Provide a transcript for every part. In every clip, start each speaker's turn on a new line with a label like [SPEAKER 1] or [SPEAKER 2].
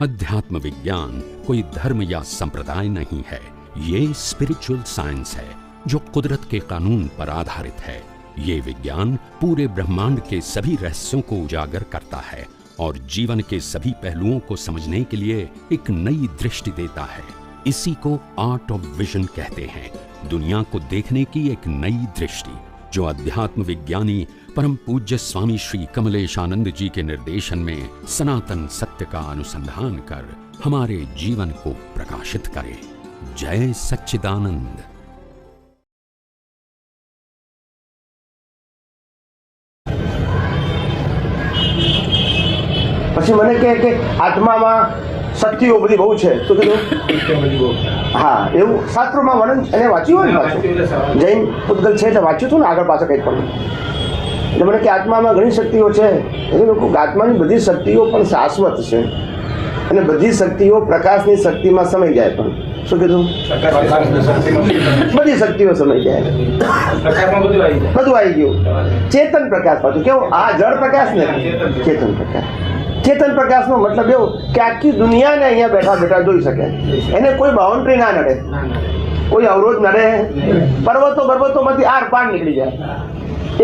[SPEAKER 1] अध्यात्म विज्ञान कोई धर्म या संप्रदाय नहीं है, ये स्पिरिचुअल साइंस है जो कुदरत के कानून पर आधारित है। ये विज्ञान पूरे ब्रह्मांड के सभी रहस्यों को उजागर करता है और जीवन के सभी पहलुओं को समझने के लिए एक नई दृष्टि देता है। इसी को आर्ट ऑफ विजन कहते हैं, दुनिया को देखने की एक नई दृष्टि, जो अध्यात्म विज्ञानी परम पूज्य स्वामी श्री कमलेशानंद जी के निर्देशन में सनातन सत्य का अनुसंधान कर हमारे जीवन को प्रकाशित करे। जय सच्चिदानंद।
[SPEAKER 2] પછી મને કહે કે આત્મામાં શક્તિઓ બધી બહુ છે, શું કીધું? હા, એવું શાસ્ત્રોમાં વર્ણન એને વાંચ્યું હોય ને, પાછું જૈન પૂતગલ છે એટલે વાંચ્યું હતું ને આગળ પાછળ કંઈક પણ. એટલે મને કે આત્મામાં ઘણી શક્તિઓ છે. એટલે લોકો આત્માની બધી શક્તિઓ પણ શાશ્વત છે અને બધી શક્તિઓ પ્રકાશની શક્તિમાં સમાઈ જાય. પણ શું કીધું? બધી શક્તિઓ સમાઈ જાય, બધું આવી ગયું. ચેતન પ્રકાશ પાછું કેવું? આ જળ પ્રકાશ ને ચેતન પ્રકાશ. ચેતન પ્રકાશનો મતલબ એવો કે આખી દુનિયાને અહીંયા બેઠા બેઠા જોઈ શકે, એને કોઈ બાઉન્ડ્રી ના નડે, કોઈ અવરોધ નડે, પર્વતોમાંથી આર પાર નીકળી જાય,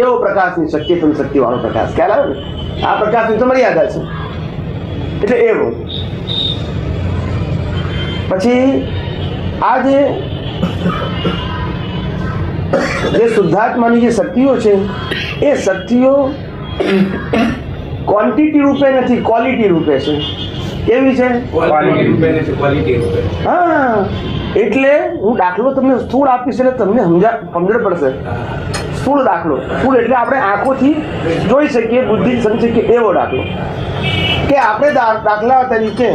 [SPEAKER 2] એવો પ્રકાશની ચેતન શક્તિ વાળો પ્રકાશ. ખ્યાલ આવે ને? આ પ્રકાશની તો મર્યાદા છે. એટલે એવું. પછી આ જે શુદ્ધાત્માની જે શક્તિઓ છે એ શક્તિઓ ક્વોન્ટિટી રૂપે નથી, ક્વોલિટી રૂપે છે. કેવી છે? હા, એટલે હું દાખલો તમને સ્થૂળ આપીશ એટલે તમને સમજણ પડશે. સ્થૂળ દાખલો, સ્થૂળ એટલે આપણે આંખોથી જોઈ શકીએ, બુદ્ધિ સમજી શકીએ એવો દાખલો. કે આપણે દાખલા તરીકે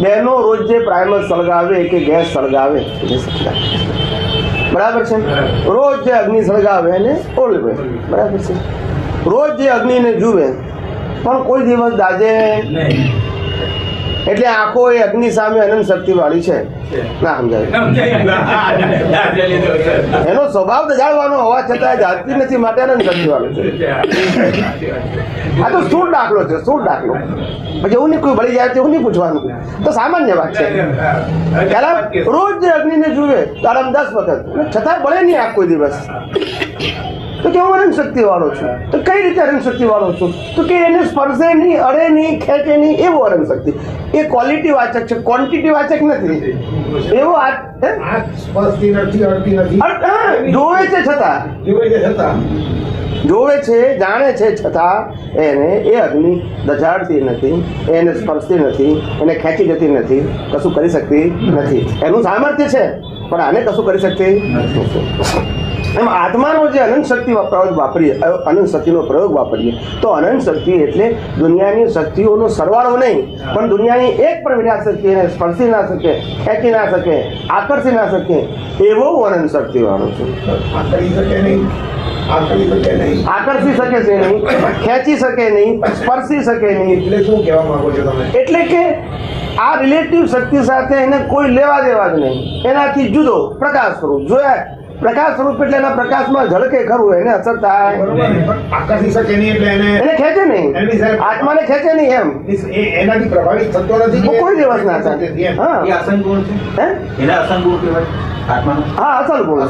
[SPEAKER 2] બહેનો રોજ જે પ્રાઇમર સળગાવે કે ગેસ સળગાવે, બરાબર છે? રોજ જે અગ્નિ સળગાવે એને ઓળવે, બરાબર છે? રોજ જે અગ્નિને જુએ પણ કોઈ દિવસ દાજે એટલે આંખો એ અગ્નિ સામે અનંત શક્તિ વાળી છે. ના સમજાય? એનો સ્વભાવ દજાડવાનો હોવા છતાં જાણતી નથી, માટે અનંત શક્તિ વાળો છે. આ તો સ્થૂળ દાખલો છે, સ્થૂળ દાખલો. પછી એવું નહીં કોઈ બળી જાય એવું નહીં પૂછવાનું, તો સામાન્ય વાત છે. રોજ જે અગ્નિને જુએ તારામ 10 વખત, છતાં બળે નહીં આંખ કોઈ દિવસ. તો કે હું અનંત શક્તિ વાળો છું. તો કઈ રીતે અનંત શક્તિ વાળો છું? તો કે એને સ્પર્શે નહીં, અડે નહીં, ખેંચે નહીં, એવો અનંત શક્તિ. એ ક્વોલિટી વાચક છે, ક્વોન્ટિટી વાચક નથી. એવો જોવે છે છતાં, જોવે છે, જાણે છે છતાં એને એ અગ્નિ દજાડતી નથી, એને સ્પર્શતી નથી, એને ખેંચી જતી નથી, કશું કરી શકતી નથી. એનું સામર્થ્ય છે પણ આને કશું કરી શકતી નથી. એમ આત્માનો જે અનંત શક્તિ પ્રયોગ વાપરીએ, અનંત શક્તિનો પ્રયોગ વાપરીએ તો અનંત શક્તિ એટલે દુનિયાની શક્તિઓનો સરવાળો નહીં, પણ દુનિયાની એક પણ વિના શક્તિ એને સ્પર્શી ના શકે, ખેંચી ના શકે, આકર્ષી ના શકે એવો અનંત શક્તિ વાળો છે. આકર્ષી શકે છે નહીં, ખેંચી શકે નહીં, સ્પર્શી શકે નહીં.
[SPEAKER 3] એટલે શું કહેવા માંગો છો તમે?
[SPEAKER 2] એટલે કે આ રિલેટિવ શક્તિ સાથે એને કોઈ લેવા દેવા જ નહીં, એનાથી જુદો પ્રકાશ સ્વરૂપ જોયા. પ્રકાશ સ્વરૂપ એટલે એના પ્રકાશમાં ઝળકે ખરું, એને અસર થાય.
[SPEAKER 3] આકર્ષી શકે નહીં એટલે
[SPEAKER 2] એને ખેંચે નહીં, આત્માને ખેંચે નહીં. એમ
[SPEAKER 3] એનાથી પ્રભાવિત થતો નથી,
[SPEAKER 2] કોઈ દિવસ ના થાય. હા,
[SPEAKER 4] એ અસંગ ગુણ છે. એને અસંગ ગુણ કહેવાય આત્માનો.
[SPEAKER 2] હા, અસલ ગુણ.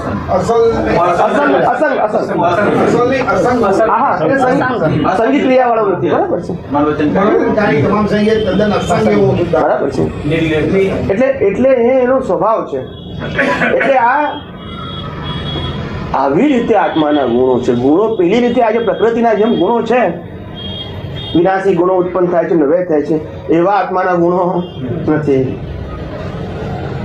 [SPEAKER 2] સંગીત ક્રિયા વાળો નથી, બરાબર છે?
[SPEAKER 3] તમામ સંગીત તદ્દન અસંગ એવો,
[SPEAKER 2] બરાબર છે? એટલે એનો સ્વભાવ છે. એટલે આવી રીતે આત્માના ગુણો છે. ગુણો પેલી રીતે આજે પ્રકૃતિના જેમ ગુણો છે, વિનાશી ગુણો ઉત્પન્ન થાય છે, નવે થાય છે, એવા આત્માના ગુણો નથી.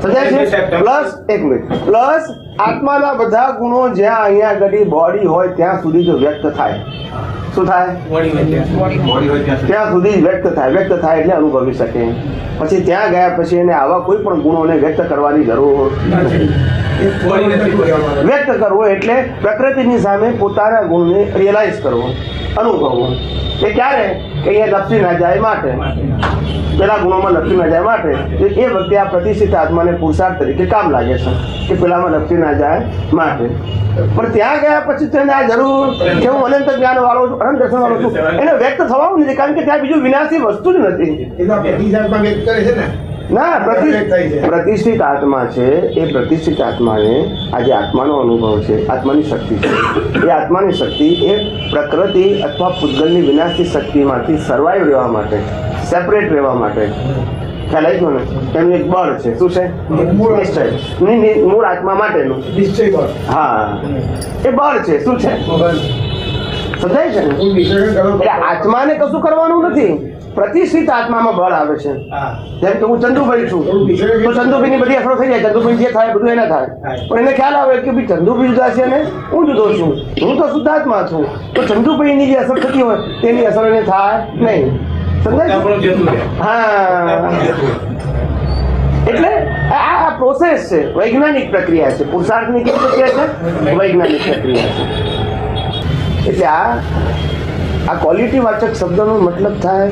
[SPEAKER 2] પ્લસ એક મિનિટ, પ્લસ આત્માના બધા ગુણો જ્યાં અહીંયા આગળ બોડી હોય ત્યાં સુધી જો વ્યક્ત થાય, શું થાય? ત્યાં સુધી વ્યક્ત થાય એટલે અનુભવી શકે. પછી ત્યાં ગયા પછી એને આવા કોઈ પણ ગુણોને વ્યક્ત કરવાની જરૂર નથી. વ્યક્ત કરવો એટલે પ્રકૃતિની સામે પોતાના ગુણને રિયલાઇઝ કરવો, અનુભવવો. એ ક્યારે? કે અહીંયા લપસી ના જાય માટે, પેલા ગુણોમાં લપસી ના જાય માટે. એ વખતે આ પ્રતિષ્ઠિત આત્માને પુરુષાર્થ તરીકે કામ લાગે છે કે પેલામાં લપસી ના જાય માટે. પણ ત્યાં ગયા પછી તેને આ જરૂર કે હું અનંત જ્ઞાન વાળો છું, પરમ દર્શન વાળો છું એને વ્યક્ત થવાનું નથી, કારણ કે ત્યાં બીજું વિનાશી વસ્તુ જ નથી.
[SPEAKER 3] એ તો પ્રતિસાદમાં વ્યક્ત કરે છે ને.
[SPEAKER 2] ના,
[SPEAKER 3] વ્યક્ત થાય છે.
[SPEAKER 2] પ્રતિષ્ઠિત આત્મા છે, એ પ્રતિષ્ઠિત આત્માને આજે આત્માનો અનુભવ છે, આત્માની શક્તિ છે. એ આત્માની શક્તિ એ પ્રકૃતિ અથવા પૂતગલની વિનાશી શક્તિમાંથી સર્વાઈવ રહેવા માટે, સેપરેટ રહેવા માટે, ખ્યાલ આવી ગયો ને, એનું એક બળ છે. શું છે? નિશ્ચય. મૂળ આત્મા માટેનું
[SPEAKER 3] નિશ્ચય બળ.
[SPEAKER 2] હા, એ બળ છે. શું છે? સમજાય છે ને?
[SPEAKER 3] કોઈ વિશ્લેષણ કરો.
[SPEAKER 2] એટલે આત્માને કશું કરવાનું નથી, પ્રતિષ્ઠિત આત્મામાં બળ આવે છે. જેમ કે હું ચંદુભાઈ છું તો ચંદુભાઈની બધી અસરો થઈ જાય, ચંદુભાઈ જે થાય બધું એને થાય, પણ એને ખ્યાલ આવે કે ભાઈ ચંદુભાઈ જુદા છે અને હું જુદો છું, હું તો શુદ્ધાત્મા છું, તો ચંદુભાઈની જે અસર થતી હોય તેની અસર એને થાય નહીં. સમજાય? હા, એટલે આ પ્રોસેસ છે, વૈજ્ઞાનિક પ્રક્રિયા છે. પુરુષાર્થની કેવી પ્રક્રિયા છે? વૈજ્ઞાનિક પ્રક્રિયા છે. એટલે આ ક્વોલિટી વાચક શબ્દનો મતલબ થાય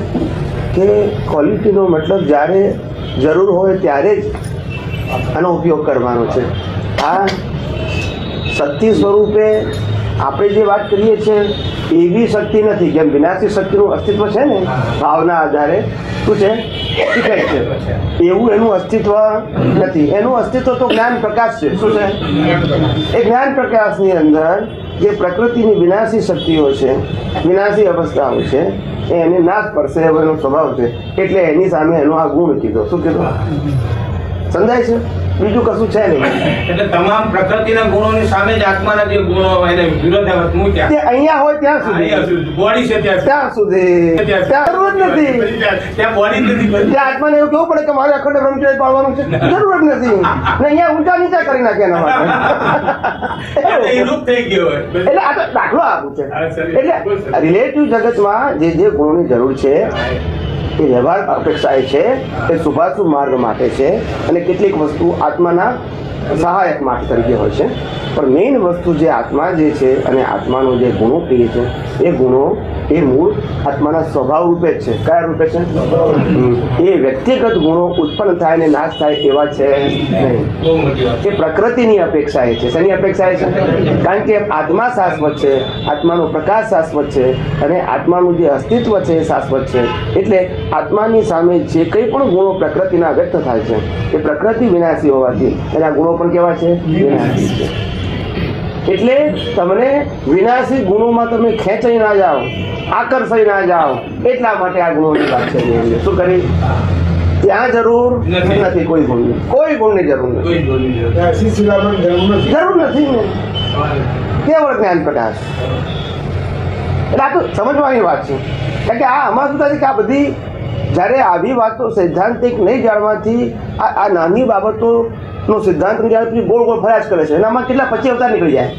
[SPEAKER 2] કે ક્વોલિટીનો મતલબ જ્યારે જરૂર હોય ત્યારે જ આનો ઉપયોગ કરવાનો છે. આ શક્તિ સ્વરૂપે આપણે જે વાત કરીએ છીએ એવી શક્તિ નથી. જેમ વિનાશી શક્તિનું અસ્તિત્વ છે ને ભાવના આધારે, શું છે? ઇફેક્ટ છે, એવું એનું અસ્તિત્વ નથી. એનું અસ્તિત્વ તો જ્ઞાન પ્રકાશ છે. શું છે? એ જ્ઞાન પ્રકાશની અંદર જે પ્રકૃતિની વિનાશી શક્તિઓ છે, વિનાશી અવસ્થાઓ છે, એ એને નાશ કરશે એનો સ્વભાવ છે. એટલે એની સામે એનો આ ગુણ કીધો. શું કીધું? સમજાય છે? બીજું કશું છે નહીં.
[SPEAKER 5] એટલે તમામ પ્રકૃતિના ગુણોની સામે જ આત્માના જે ગુણો એને વિરોધાભાસ મૂક્યા.
[SPEAKER 2] તે અહીંયા હોય ત્યાં સુધી,
[SPEAKER 5] બોડી છે
[SPEAKER 2] ત્યાં સુધી ત્યાં જરૂર જ નથી.
[SPEAKER 5] ત્યાં બોડી નથી.
[SPEAKER 2] ત્યાં આત્માને એવું કેવું પડે કે મારે અખંડ બ્રહ્મચર્ય પાળવાનું છે, જરૂર જ નથી. ને અહીંયા ઊંચા નીચા કરી નાખે એના માટે.
[SPEAKER 5] એ રૂપ થઈ ગયો હોય.
[SPEAKER 2] એટલે આ તો દાખલો આપું છે. એટલે રિલેટિવ જગતમાં જે ગુણોની જરૂર છે એ વ્યવહાર અપેક્ષાએ છે, એ શુભાશુભ માર્ગ માટે છે, અને કેટલીક વસ્તુ આત્માના સહાયક માટે તરીકે હોય છે. પણ મેઇન વસ્તુ જે આત્મા જે છે અને આત્માનો જે ગુણો કહીએ છે એ ગુણો એ મૂળ આત્માના સ્વભાવ રૂપે જ છે. કયા રૂપે છે? એ વ્યક્તિગત ગુણો ઉત્પન્ન થાય અને નાશ થાય એવા છે નહીં. એ પ્રકૃતિની અપેક્ષાએ છે. શેની અપેક્ષાએ છે? કારણ કે આત્મા શાશ્વત છે, આત્માનો પ્રકાશ શાશ્વત છે, અને આત્માનું જે અસ્તિત્વ છે એ શાશ્વત છે. એટલે આત્માની સામે જે કંઈ પણ ગુણો પ્રકૃતિના વ્યક્ત થાય છે એ પ્રકૃતિ વિનાશી હોવાથી એના ગુણો પણ કેવા છે? વિનાશી છે. એટલે તમને વિનાશી ગુણોમાં તમે ખેંચાઈ ના જાઓ, આકર્ષાઈ ના જાઓ, એટલા માટે આ ગુણોની વાત છે. શું કરી? ત્યાં જરૂર નથી કોઈ ગુણની, કોઈ ગુણની જરૂર નથી. જરૂર નથી ને, કેવળ જ્ઞાન પ્રકાશ. એટલે આ તો સમજવાની વાત છે. કારણ કે આ આમાં શું થાય છે કે આ બધી જ્યારે આવી વાતો સૈદ્ધાંતિક નહીં જાણવાથી આ નાની બાબતોનો સિદ્ધાંત જ્યારે ગોળ ગોળ ફર્યા જ કરે છે. એનામાં કેટલા 25 અવતાર નીકળી જાય,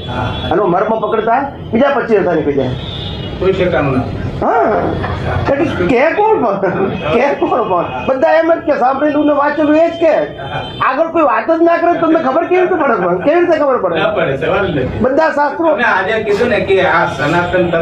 [SPEAKER 2] આનો મર્મ પકડતા બીજા 25 અવતાર નીકળી જાય.
[SPEAKER 5] કોઈ ઠેકાણું નથી.
[SPEAKER 2] હા, એટલે કે કોણ પણ બધા એમ જ કે સાંભળેલું ને વાંચેલું એ જ કે આગળ કોઈ વાત જ ના કરે તમને ખબર કેવી રીતે પડે? કેવી રીતે ખબર પડે?
[SPEAKER 5] ના પડે, સવાલ જ નથી.
[SPEAKER 2] બધા શાસ્ત્રો
[SPEAKER 5] તમે આજે કીધું ને કે આ સનાતન